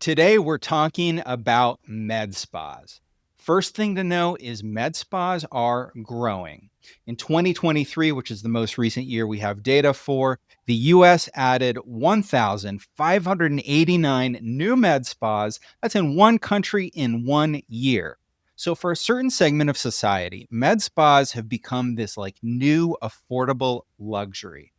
Today, we're talking about med spas. First thing to know is med spas are growing. In 2023, which is the most recent year we have data for, the US added 1,589 new med spas. That's in one country in 1 year. So, for a certain segment of society, med spas have become this like new affordable luxury.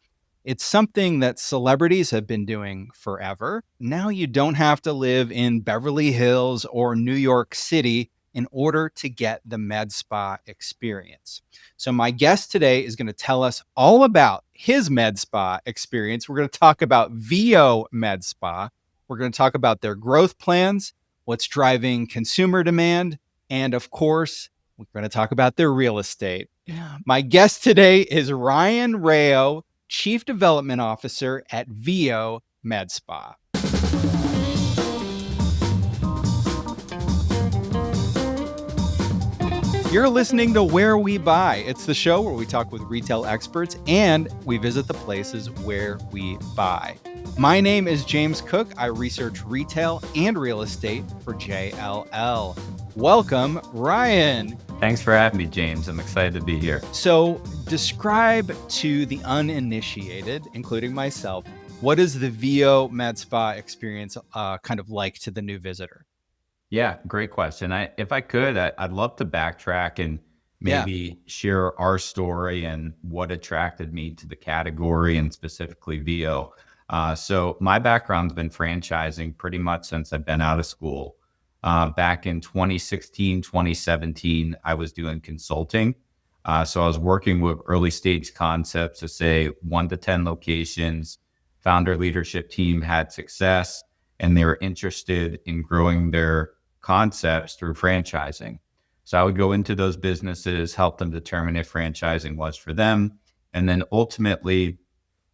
It's something that celebrities have been doing forever. Now you don't have to live in Beverly Hills or New York City in order to get the med spa experience. So, my guest today is going to tell us all about his med spa experience. We're going to talk about VIO Med Spa. We're going to talk about their growth plans, what's driving consumer demand, and of course, we're going to talk about their real estate. My guest today is Ryan Rayo, Chief Development Officer at VIO Med Spa. You're listening to Where We Buy. It's the show where we talk with retail experts and we visit the places where we buy. My name is James Cook. I research retail and real estate for JLL. Welcome, Ryan. Thanks for having me, James. I'm excited to be here. So, describe to the uninitiated, including myself, what is the VIO Med Spa experience kind of like to the new visitor? Yeah, great question. If I could, I'd love to backtrack and maybe share our story and what attracted me to the category and specifically VIO. So my background's been franchising pretty much since I've been out of school. Back in 2016, 2017, I was doing consulting. So I was working with early stage concepts to say 1 to 10 locations. Founder leadership team had success and they were interested in growing their concepts through franchising. So I would go into those businesses, help them determine if franchising was for them. And then ultimately,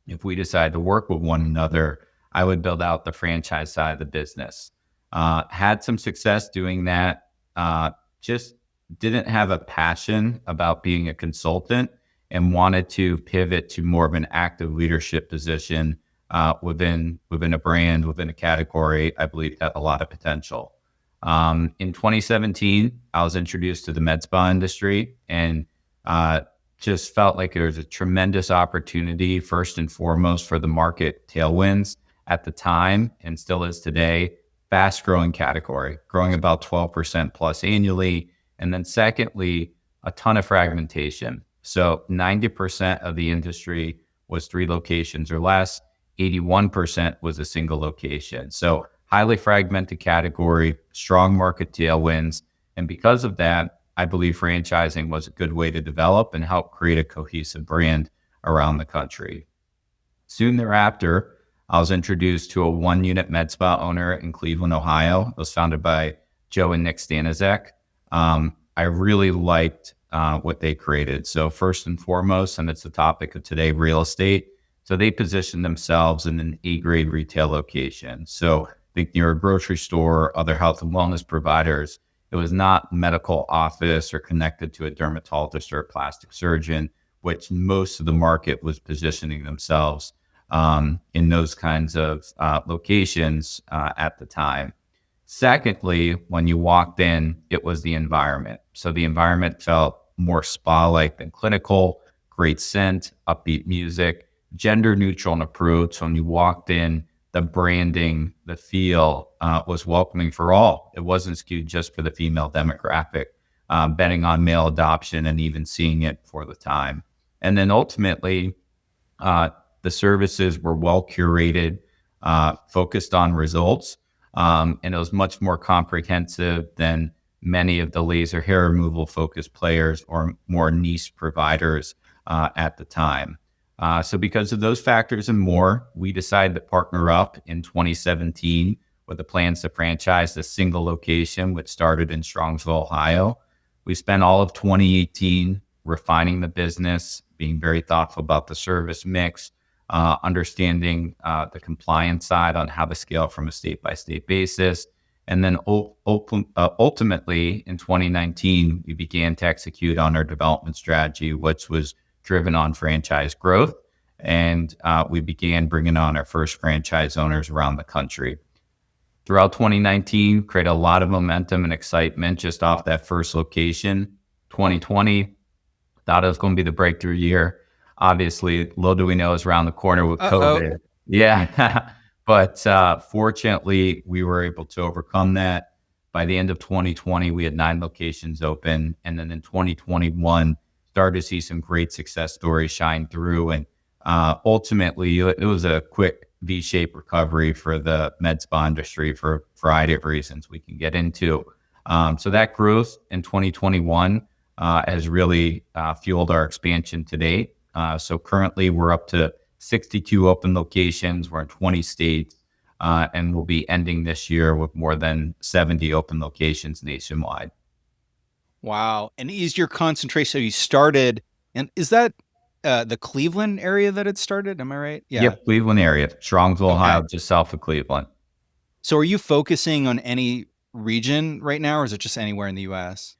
if we decided to work with one another, I would build out the franchise side of the business. Had some success doing that, just didn't have a passion about being a consultant and wanted to pivot to more of an active leadership position within a brand, within a category. I believe had a lot of potential. In 2017, I was introduced to the med spa industry and just felt like there was a tremendous opportunity, first and foremost, for the market tailwinds at the time and still is today. Fast growing category, growing about 12% plus annually. And then secondly, a ton of fragmentation. So 90% of the industry was 3 locations or less. 81% was a single location. So highly fragmented category, strong market tailwinds. And because of that, I believe franchising was a good way to develop and help create a cohesive brand around the country. Soon thereafter, I was introduced to a 1-unit med spa owner in Cleveland, Ohio. It was founded by Joe and Nick Stanizek. I really liked what they created. So first and foremost, and it's the topic of today, real estate. So they positioned themselves in an A-grade retail location. So think near a grocery store, other health and wellness providers. It was not medical office or connected to a dermatologist or a plastic surgeon, which most of the market was positioning themselves in those kinds of locations at the time. Secondly, when you walked in, it was the environment. So the environment felt more spa-like than clinical, great scent, upbeat music, gender neutral and approved. So when you walked in, the branding, the feel was welcoming for all. It wasn't skewed just for the female demographic, betting on male adoption and even seeing it for the time. And then ultimately, the services were well curated, focused on results, and it was much more comprehensive than many of the laser hair removal focused players or more niche providers at the time. So because of those factors and more, we decided to partner up in 2017 with the plans to franchise the single location, which started in Strongsville, Ohio. We spent all of 2018 refining the business, being very thoughtful about the service mix, understanding the compliance side on how to scale from a state-by-state basis. And then ultimately, in 2019, we began to execute on our development strategy, which was driven on franchise growth. And we began bringing on our first franchise owners around the country. throughout 2019, created a lot of momentum and excitement just off that first location. 2020, thought it was going to be the breakthrough year. Obviously, little do we know is around the corner with Uh-oh. COVID. Yeah. But fortunately, we were able to overcome that. By the end of 2020, we had 9 locations open. And then in 2021, started to see some great success stories shine through. And ultimately, it was a quick V-shaped recovery for the med spa industry for a variety of reasons we can get into. So that growth in 2021 has really fueled our expansion to date. So currently we're up to 62 open locations. We're in 20 states, and we'll be ending this year with more than 70 open locations nationwide. Wow. And is your concentration, so you started, and is that the Cleveland area that it started? Am I right? Yeah. Yep, Cleveland area, Strongsville, Okay. Ohio, just south of Cleveland. So are you focusing on any region right now, or is it just anywhere in the US?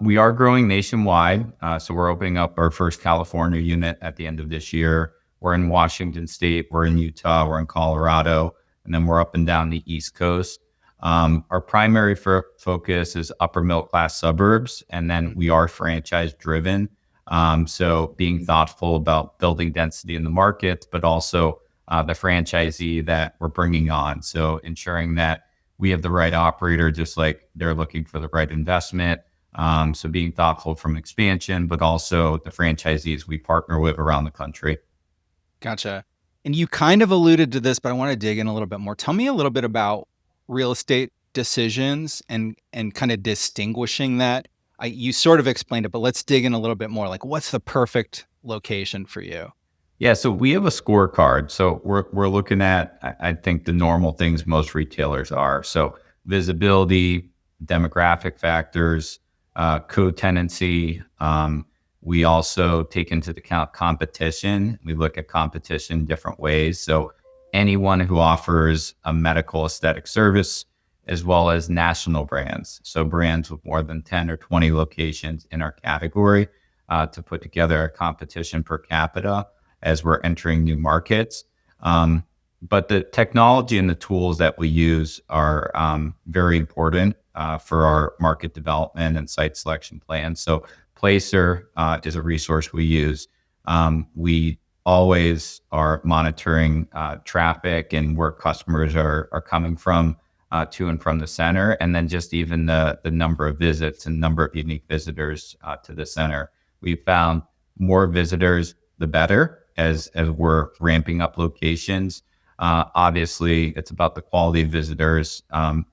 We are growing nationwide. So we're opening up our first California unit at the end of this year. We're in Washington State, we're in Utah, we're in Colorado, and then we're up and down the East Coast. Our primary focus is upper middle class suburbs, and then we are franchise driven. So being thoughtful about building density in the market, but also the franchisee that we're bringing on. So ensuring that we have the right operator, just like they're looking for the right investment. So being thoughtful from expansion, but also the franchisees we partner with around the country. Gotcha. And you kind of alluded to this, but I want to dig in a little bit more. Tell me a little bit about real estate decisions and kind of distinguishing that. You sort of explained it, but let's dig in a little bit more. Like, what's the perfect location for you? Yeah, so we have a scorecard. So we're looking at I think the normal things most retailers are. So visibility, demographic factors, co-tenancy. We also take into account competition. We look at competition different ways. So anyone who offers a medical aesthetic service as well as national brands. So brands with more than 10 or 20 locations in our category to put together a competition per capita as we're entering new markets. But the technology and the tools that we use are very important for our market development and site selection plans. So Placer is a resource we use. We always are monitoring traffic and where customers are coming from to and from the center, and then just even the number of visits and number of unique visitors to the center. We found more visitors, the better as we're ramping up locations. Obviously, it's about the quality of visitors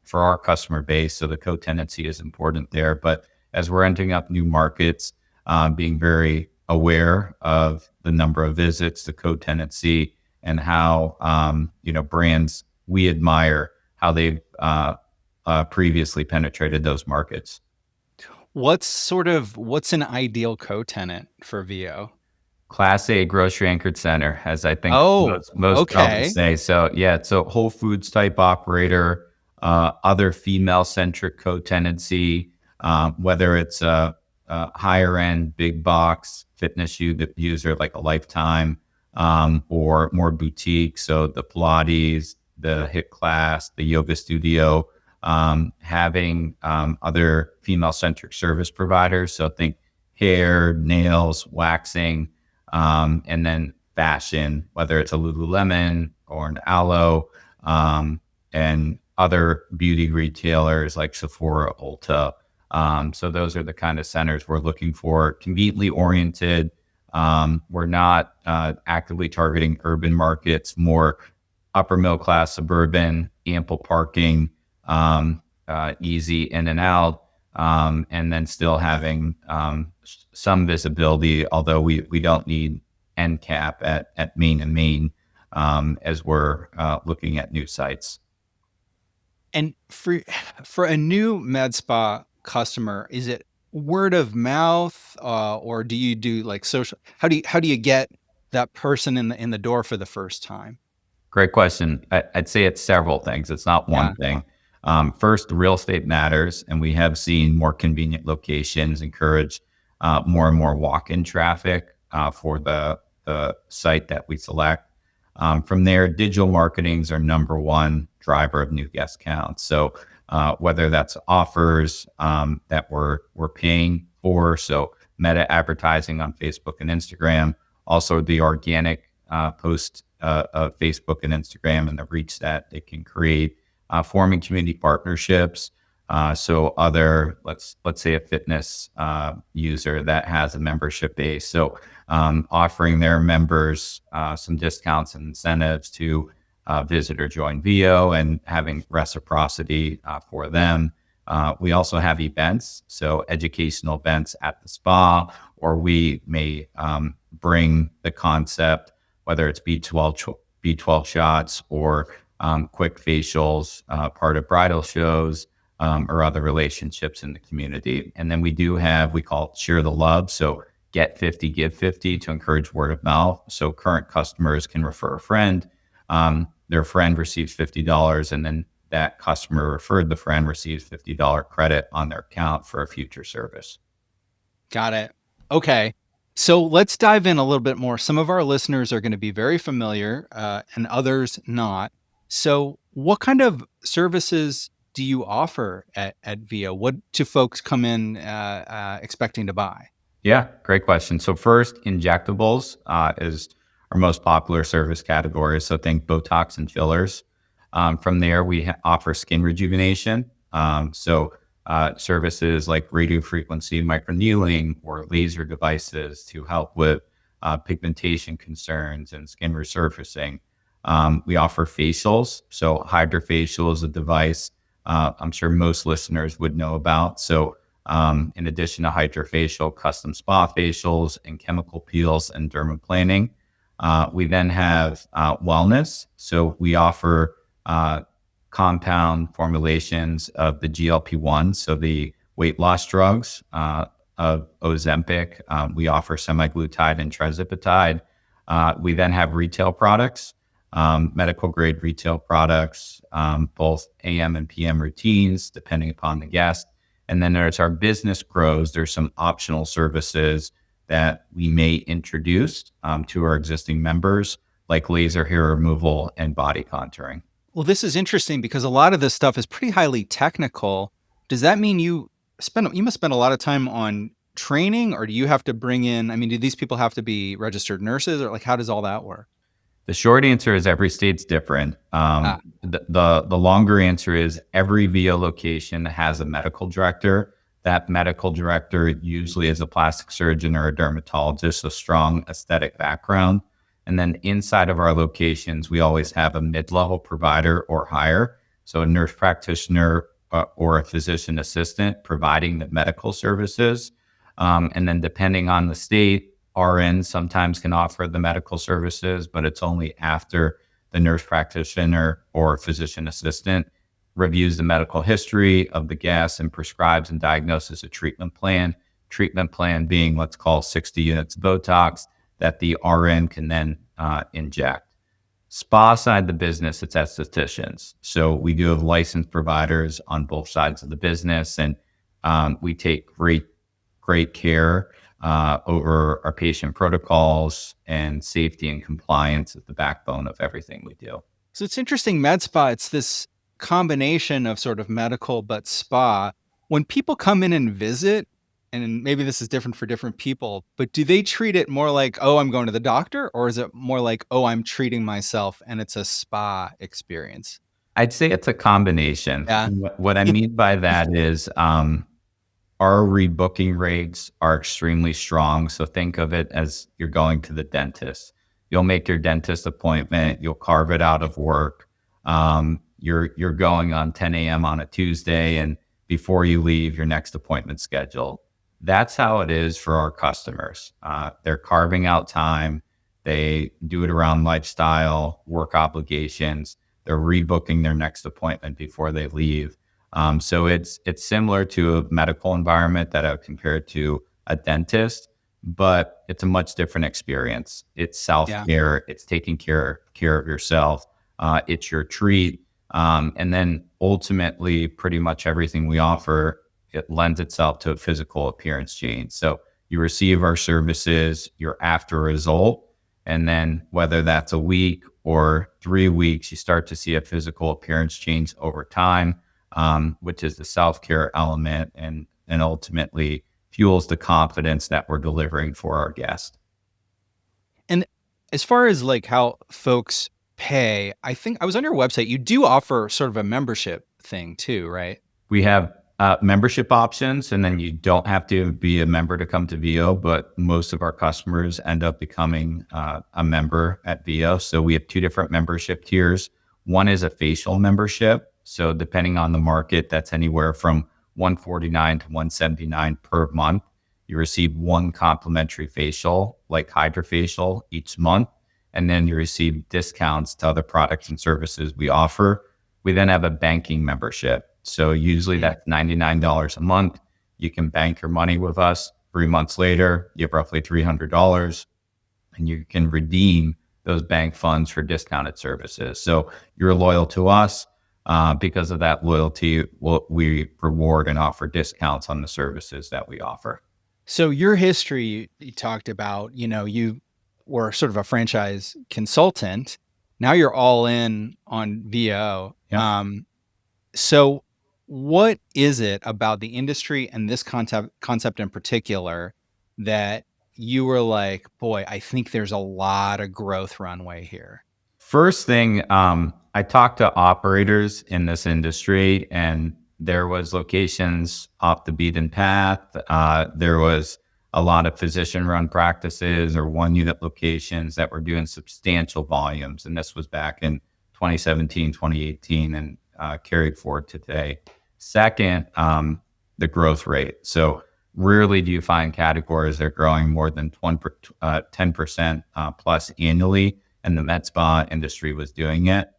for our customer base. So the co-tenancy is important there. But as we're entering up new markets, being very aware of the number of visits, the co-tenancy, and how brands we admire, how they've previously penetrated those markets. What's an ideal co-tenant for VO? Class A grocery anchored center, as I think Oh, most probably okay. say. So yeah, so Whole Foods type operator, other female centric co-tenancy, whether it's a higher end big box fitness user like a Lifetime, or more boutique. So the Pilates, the HIIT class, the yoga studio, having other female centric service providers. So think hair, nails, waxing. And then fashion, whether it's a Lululemon or an Aloe, and other beauty retailers like Sephora, Ulta. So those are the kind of centers we're looking for, conveniently oriented. We're not actively targeting urban markets, more upper middle class, suburban, ample parking, easy in and out, and then still having some visibility, although we don't need end cap at main and main as we're looking at new sites. And for a new med spa customer, is it word of mouth, or do you do like social? How do you get that person in the door for the first time? Great question. I'd say it's several things. It's not one Yeah. thing. First, the real estate matters, and we have seen more convenient locations encourage more and more walk-in traffic for the site that we select. From there, digital marketing's our number one driver of new guest counts. So whether that's offers that we're paying for, so meta advertising on Facebook and Instagram, also the organic post of Facebook and Instagram and the reach that it can create, forming community partnerships. So other, let's say a fitness user that has a membership base, so offering their members some discounts and incentives to visit or join VIO and having reciprocity for them. We also have events, so educational events at the spa, or we may bring the concept, whether it's B12 shots or quick facials, part of bridal shows, or other relationships in the community. And then we do have, we call it share the love. So get 50, give 50 to encourage word of mouth. So current customers can refer a friend. Their friend receives $50, and then that customer referred the friend receives $50 credit on their account for a future service. Got it. Okay. So let's dive in a little bit more. Some of our listeners are going to be very familiar and others not. So what kind of services do you offer at VIO? What do folks come in expecting to buy? Yeah, great question. So first, injectables is our most popular service category. So think Botox and fillers. From there, we offer skin rejuvenation. Services like radio frequency microneedling or laser devices to help with pigmentation concerns and skin resurfacing. We offer facials. So hydrofacial is a device I'm sure most listeners would know about. So in addition to hydrofacial, custom spa facials and chemical peels and dermaplaning. We then have wellness. So we offer compound formulations of the GLP-1, so the weight loss drugs of Ozempic. We offer semaglutide and tirzepatide. We then have retail products, medical grade retail products, both AM and PM routines, depending upon the guest. And then there's our business grows. There's some optional services that we may introduce to our existing members, like laser hair removal and body contouring. Well, this is interesting because a lot of this stuff is pretty highly technical. Does that mean you must spend a lot of time on training, or do you have to bring in, I mean, do these people have to be registered nurses, or like, how does all that work? The short answer is every state's different. The longer answer is every VIO location has a medical director. That medical director usually is a plastic surgeon or a dermatologist, a strong aesthetic background. And then inside of our locations, we always have a mid-level provider or higher. So a nurse practitioner or a physician assistant providing the medical services. And then depending on the state, RN sometimes can offer the medical services, but it's only after the nurse practitioner or physician assistant reviews the medical history of the guest and prescribes and diagnoses a treatment plan. Treatment plan being, let's call 60 units of Botox that the RN can then inject. Spa side of the business, it's estheticians. So we do have licensed providers on both sides of the business, and we take great care over our patient protocols, and safety and compliance is the backbone of everything we do. So it's interesting, med spa, it's this combination of sort of medical but spa. When people come in and visit, and maybe this is different for different people, but do they treat it more like, oh, I'm going to the doctor? Or is it more like, oh, I'm treating myself and it's a spa experience? I'd say it's a combination. Yeah. What I mean by that is our rebooking rates are extremely strong. So think of it as you're going to the dentist. You'll make your dentist appointment. You'll carve it out of work. You're going on 10 a.m. on a Tuesday, and before you leave, your next appointment scheduled. That's how it is for our customers. They're carving out time. They do it around lifestyle, work obligations. They're rebooking their next appointment before they leave. So it's similar to a medical environment that I would compare it to a dentist, but it's a much different experience. It's self-care. It's taking care of yourself. It's your treat. And then ultimately, pretty much everything we offer, it lends itself to a physical appearance change. So you receive our services, you're after a result, and then whether that's a week or 3 weeks, you start to see a physical appearance change over time, which is the self-care element and ultimately fuels the confidence that we're delivering for our guests. And as far as like how folks pay, I think I was on your website. You do offer sort of a membership thing too, right? We have membership options, and then you don't have to be a member to come to VIO, but most of our customers end up becoming a member at VIO. So we have two different membership tiers. One is a facial membership. So depending on the market, that's anywhere from 149 to 179 per month. You receive one complimentary facial, like hydrofacial, each month, and then you receive discounts to other products and services we offer. We then have a banking membership. So usually that's $99 a month. You can bank your money with us. 3 months later, you have roughly $300, and you can redeem those bank funds for discounted services. So you're loyal to us. Because of that loyalty, we reward and offer discounts on the services that we offer. So your history, you talked about, you were sort of a franchise consultant. Now you're all in on VO. Yeah. So what is it about the industry and this concept in particular that you were like, boy, I think there's a lot of growth runway here? First thing, I talked to operators in this industry, and there was locations off the beaten path. There was a lot of physician-run practices or one-unit locations that were doing substantial volumes, and this was back in 2017, 2018, and carried forward to today. Second, the growth rate. So rarely do you find categories that are growing more than 10% plus annually, and the med spa industry was doing it.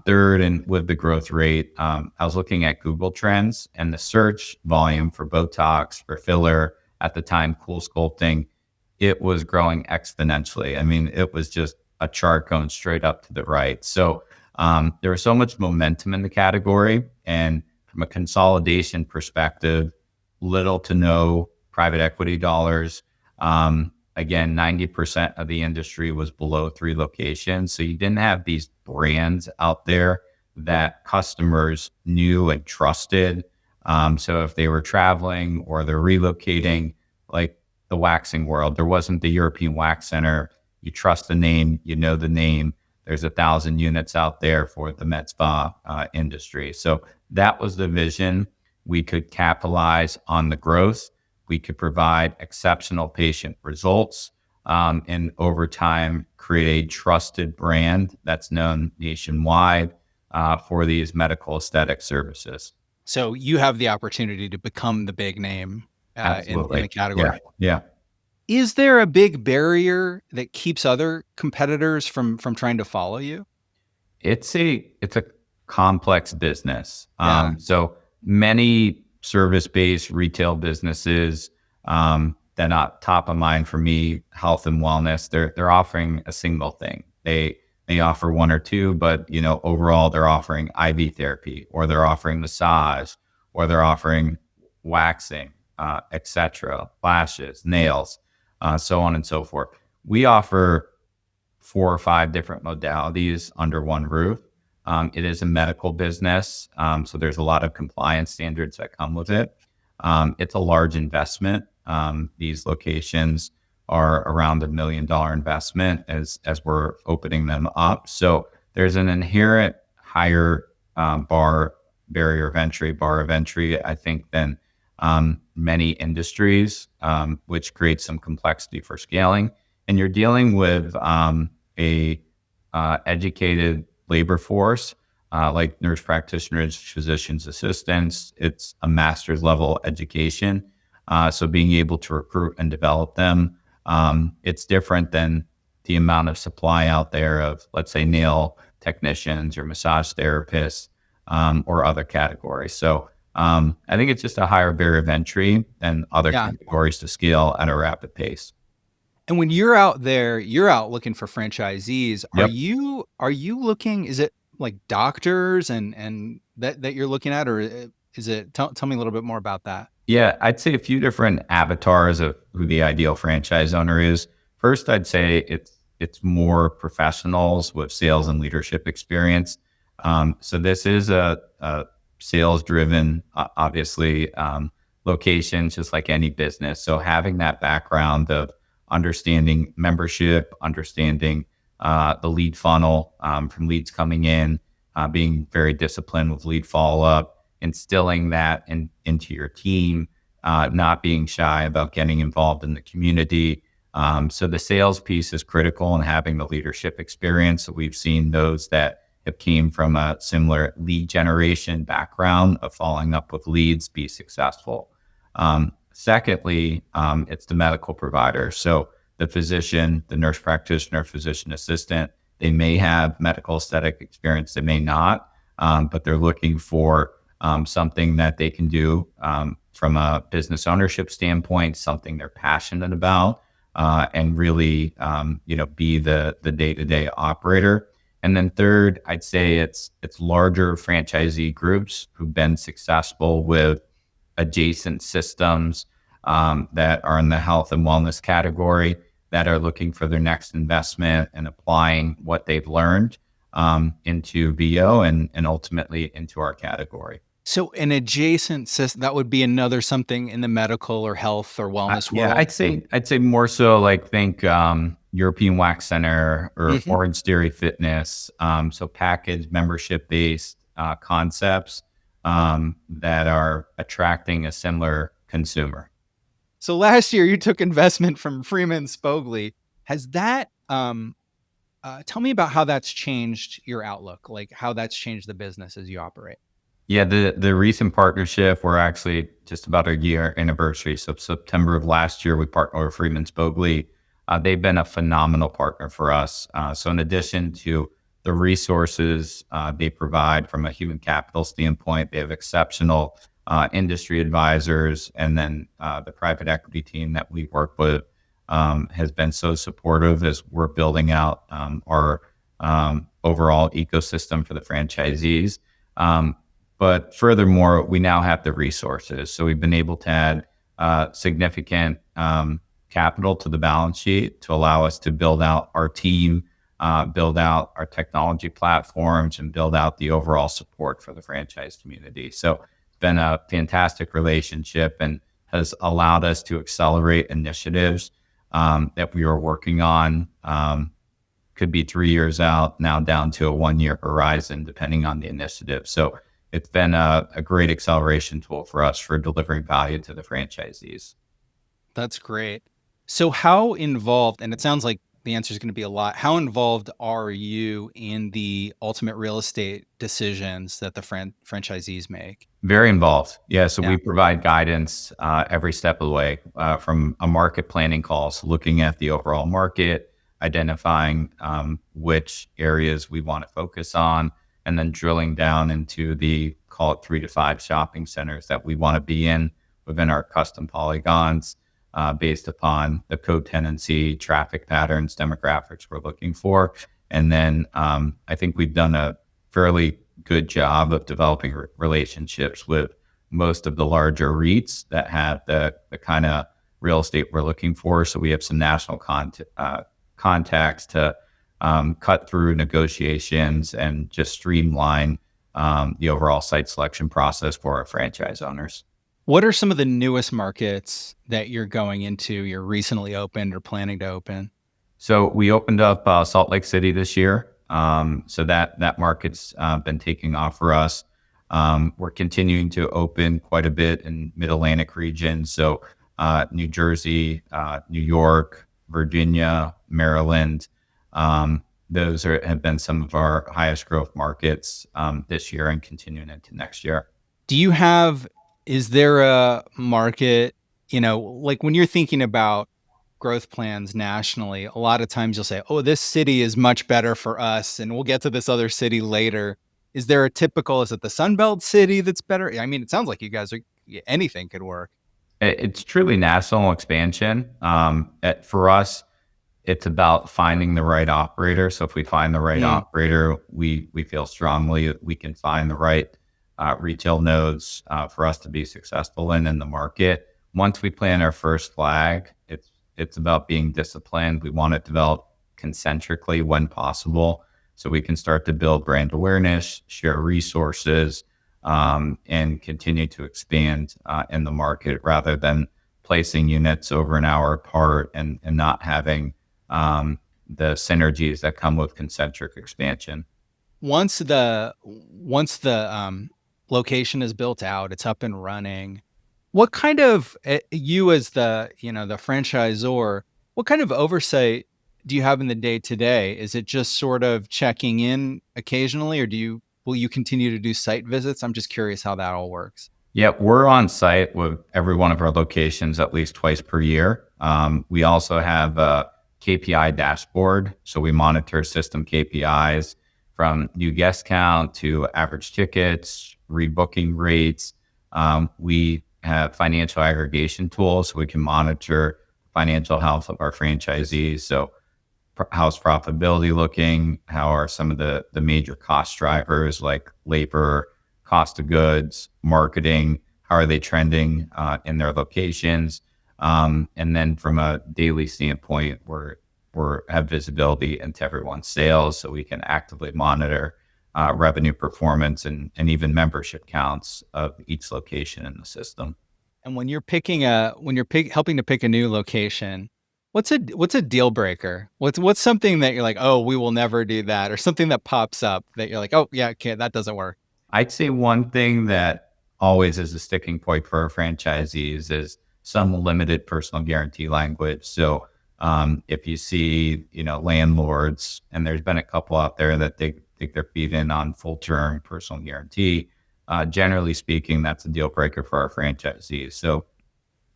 Third, and with the growth rate, I was looking at Google Trends, and the search volume for Botox, for filler, at the time, cool sculpting, it was growing exponentially. I mean, it was just a chart going straight up to the right. So there was so much momentum in the category. And from a consolidation perspective, little to no private equity dollars. Again, 90% of the industry was below 3 locations. So you didn't have these brands out there that customers knew and trusted. So if they were traveling or they're relocating, like the waxing world, there wasn't the European Wax Center. You trust the name, you know the name. There's 1,000 units out there for the med spa industry. So that was the vision. We could capitalize on the growth. We could provide exceptional patient results, and over time create a trusted brand that's known nationwide for these medical aesthetic services. So you have the opportunity to become the big name in Absolutely. the category. Yeah. Yeah. Is there a big barrier that keeps other competitors from trying to follow you? It's a complex business. Yeah. So many service-based retail businesses, they're not top of mind for me, health and wellness. They're offering a single thing. They offer one or two, but overall they're offering IV therapy, or they're offering massage, or they're offering waxing, etc., lashes, nails, so on and so forth. We offer 4 or 5 different modalities under one roof. It is a medical business, so there's a lot of compliance standards that come with it. It's a large investment. These locations are around $1 million investment as we're opening them up. So there's an inherent higher barrier of entry, I think, than many industries, which creates some complexity for scaling. And you're dealing with a educated labor force, like nurse practitioners, physicians assistants. It's a master's level education. So being able to recruit and develop them, it's different than the amount of supply out there of, let's say, nail technicians or massage therapists, or other categories. So I think it's just a higher barrier of entry than other Yeah. categories to scale at a rapid pace. And when you're out there, you're out looking for franchisees. Are Yep. you looking, is it like doctors and that you're looking at, or is it, tell me a little bit more about that? Yeah, I'd say a few different avatars of who the ideal franchise owner is. First, I'd say it's more professionals with sales and leadership experience. So this is a sales driven, obviously, location, just like any business. So having that background of understanding membership, understanding the lead funnel from leads coming in, being very disciplined with lead follow up, instilling that into your team, not being shy about getting involved in the community. So the sales piece is critical, and having the leadership experience. So we've seen those that have came from a similar lead generation background of following up with leads be successful. Secondly, it's the medical provider. So the physician, the nurse practitioner, physician assistant, they may have medical aesthetic experience, they may not, but they're looking for something that they can do from a business ownership standpoint, something they're passionate about, and really, be the day-to-day operator. And then third, I'd say it's larger franchisee groups who've been successful with adjacent systems that are in the health and wellness category, that are looking for their next investment and applying what they've learned into VO and ultimately into our category. So an adjacent system, that would be another something in the medical or health or wellness Yeah, world. I'd say more so like think European Wax Center or Mhm. Orange Theory Fitness. So package membership based concepts that are attracting a similar consumer. So last year you took investment from Freeman Spogli. Has that tell me about how that's changed your outlook, like how that's changed the business as you operate. Yeah, the recent partnership, we're actually just about a year anniversary. So September of last year, we partnered with Freeman Spogli. They've been a phenomenal partner for us. So in addition to the resources they provide from a human capital standpoint, they have exceptional industry advisors, and then the private equity team that we work with has been so supportive as we're building out our overall ecosystem for the franchisees. But furthermore, we now have the resources. So we've been able to add significant capital to the balance sheet to allow us to build out our team, build out our technology platforms, and build out the overall support for the franchise community. So it's been a fantastic relationship and has allowed us to accelerate initiatives that we were working on. Could be 3 years out, now down to a 1 year horizon, depending on the initiative. So it's been a great acceleration tool for us for delivering value to the franchisees. That's great. So how involved, and it sounds like the answer is going to be a lot, how involved are you in the ultimate real estate decisions that the franchisees make? Very involved. Yeah. So Yeah. we provide guidance every step of the way, from a market planning calls, looking at the overall market, identifying which areas we want to focus on, and then drilling down into the, call it 3 to 5 shopping centers that we want to be in within our custom polygons, based upon the co-tenancy, traffic patterns, demographics we're looking for. And then I think we've done a fairly good job of developing relationships with most of the larger REITs that have the kind of real estate we're looking for. So we have some national contacts to cut through negotiations and just streamline the overall site selection process for our franchise owners. What are some of the newest markets that you're going into, you're recently opened or planning to open? So we opened up Salt Lake City this year. So that market's been taking off for us. We're continuing to open quite a bit in Mid-Atlantic region. So New Jersey, New York, Virginia, Maryland. Those have been some of our highest growth markets this year and continuing into next year. Do you have, is there a market, like when you're thinking about growth plans nationally, a lot of times you'll say, oh, this city is much better for us, and we'll get to this other city later. Is there a typical, is it the Sunbelt city that's better? I mean, it sounds like you guys are, anything could work. It's truly national expansion. For us, it's about finding the right operator. So if we find the right operator, we feel strongly we can find the right retail nodes for us to be successful in the market. Once we plant our first flag, it's about being disciplined. We want to develop concentrically when possible, so we can start to build brand awareness, share resources, and continue to expand in the market rather than placing units over an hour apart and not having the synergies that come with concentric expansion. Once the location is built out, it's up and running. What kind of you as the franchisor, what kind of oversight do you have in the day to day? Is it just sort of checking in occasionally, or will you continue to do site visits? I'm just curious how that all works. Yeah, we're on site with every one of our locations at least twice per year. We also have a KPI dashboard. So we monitor system KPIs from new guest count to average tickets, rebooking rates. We have financial aggregation tools so we can monitor financial health of our franchisees. So how's profitability looking? How are some of the major cost drivers like labor, cost of goods, marketing? How are they trending in their locations? And then from a daily standpoint, we have visibility into everyone's sales, so we can actively monitor revenue performance and even membership counts of each location in the system. And helping to pick a new location, what's a deal breaker? What's something that you're like, oh, we will never do that, or something that pops up that you're like, oh yeah, okay, that doesn't work. I'd say one thing that always is a sticking point for our franchisees is some limited personal guarantee language. So if you see, landlords, and there's been a couple out there that they think they're feet in on full term personal guarantee, generally speaking, that's a deal breaker for our franchisees. So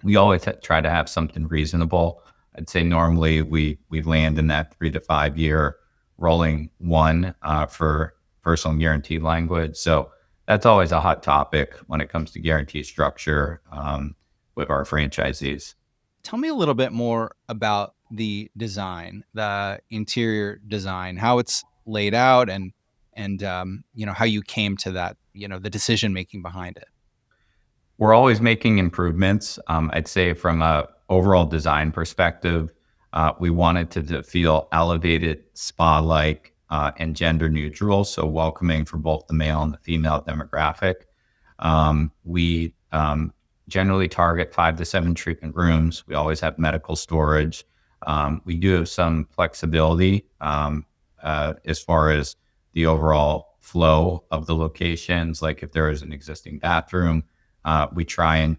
we always try to have something reasonable. I'd say normally we land in that 3 to 5 year rolling one for personal guarantee language. So that's always a hot topic when it comes to guarantee structure with our franchisees. Tell me a little bit more about the design, the interior design, how it's laid out, and how you came to that, the decision making behind it. We're always making improvements. I'd say from a overall design perspective, we wanted to feel elevated, spa-like, and gender neutral, so welcoming for both the male and the female demographic. We generally target 5 to 7 treatment rooms. We always have medical storage. We do have some flexibility as far as the overall flow of the locations. Like if there is an existing bathroom, we try and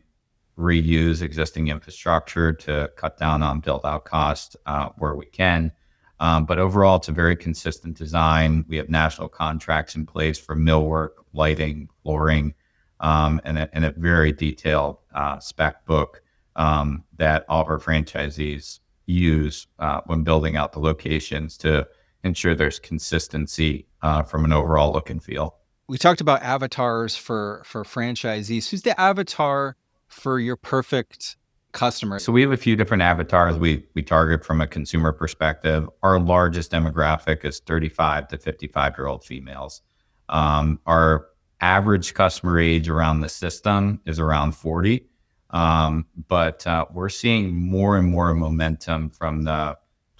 reuse existing infrastructure to cut down on build out costs where we can. But overall, it's a very consistent design. We have national contracts in place for millwork, lighting, flooring, and a very detailed spec book that all of our franchisees use when building out the locations to ensure there's consistency from an overall look and feel. We talked about avatars for franchisees. Who's the avatar for your perfect customer? So we have a few different avatars we target from a consumer perspective. Our largest demographic is 35 to 55-year-old females. Our average customer age around the system is around 40. But we're seeing more and more momentum from the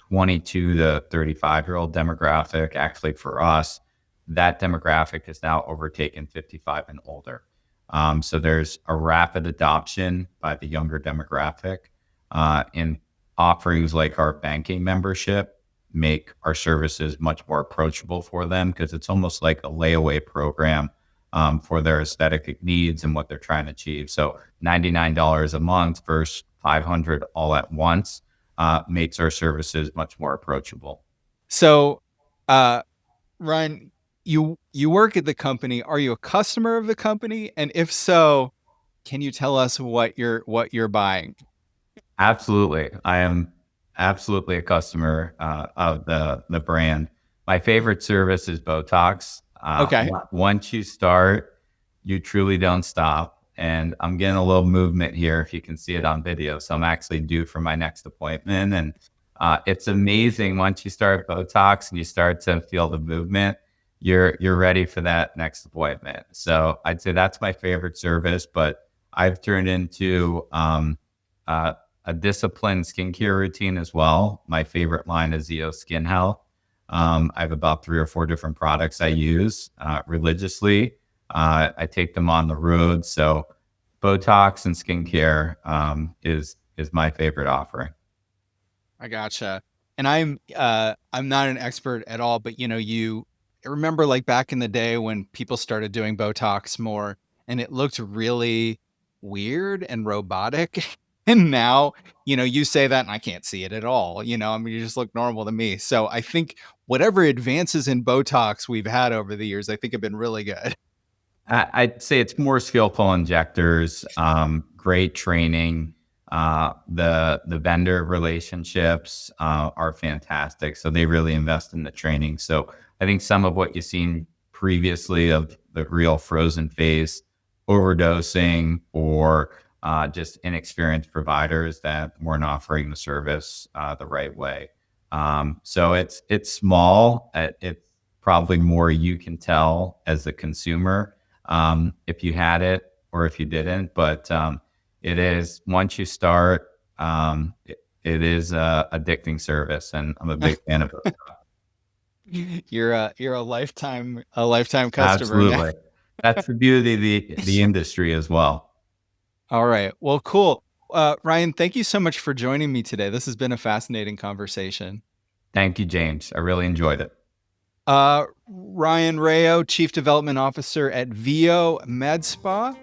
22 to 35-year-old demographic. Actually, for us, that demographic has now overtaken 55 and older. So there's a rapid adoption by the younger demographic, and offerings like our banking membership make our services much more approachable for them because it's almost like a layaway program for their aesthetic needs and what they're trying to achieve. So $99 a month versus $500 all at once makes our services much more approachable. So, Ryan, you work at the company. Are you a customer of the company? And if so, can you tell us what you're buying? Absolutely. I am absolutely a customer of the brand. My favorite service is Botox. Okay. Once you start, you truly don't stop. And I'm getting a little movement here, if you can see it on video. So I'm actually due for my next appointment. And it's amazing once you start Botox and you start to feel the movement, you're ready for that next appointment. So I'd say that's my favorite service, but I've turned into a a disciplined skincare routine as well. My favorite line is VIO Skin Health. I have about 3 or 4 different products I use religiously. I take them on the road. So Botox and skincare is my favorite offering. I gotcha. And I'm not an expert at all, but you remember like back in the day when people started doing Botox more and it looked really weird and robotic. And now, you say that and I can't see it at all. I mean, you just look normal to me. So I think whatever advances in Botox we've had over the years, I think have been really good. I'd say it's more skillful injectors, great training. The vendor relationships are fantastic, so they really invest in the training. So I think some of what you've seen previously of the real frozen face, overdosing, or just inexperienced providers that weren't offering the service the right way. So it's small. It's probably more you can tell as a consumer if you had it or if you didn't. But it is, once you start, it is a addicting service, and I'm a big fan of it. You're a lifetime customer now. Absolutely. That's the beauty of the industry as well. All right. Well, cool. Ryan, thank you so much for joining me today. This has been a fascinating conversation. Thank you, James. I really enjoyed it. Ryan Rayo, Chief Development Officer at VIO Med Spa,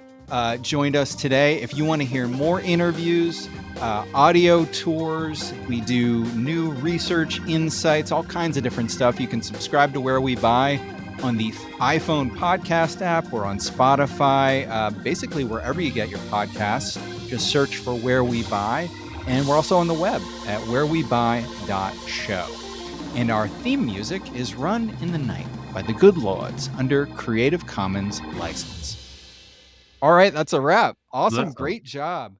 joined us today. If you want to hear more interviews, audio tours, we do new research, insights, all kinds of different stuff. You can subscribe to Where We Buy on the iPhone podcast app or on Spotify, basically wherever you get your podcasts. Just search for Where We Buy. And we're also on the web at wherewebuy.show. And our theme music is Run in the Night by the Good Lords under Creative Commons license. All right, that's a wrap. Awesome. Listen. Great job.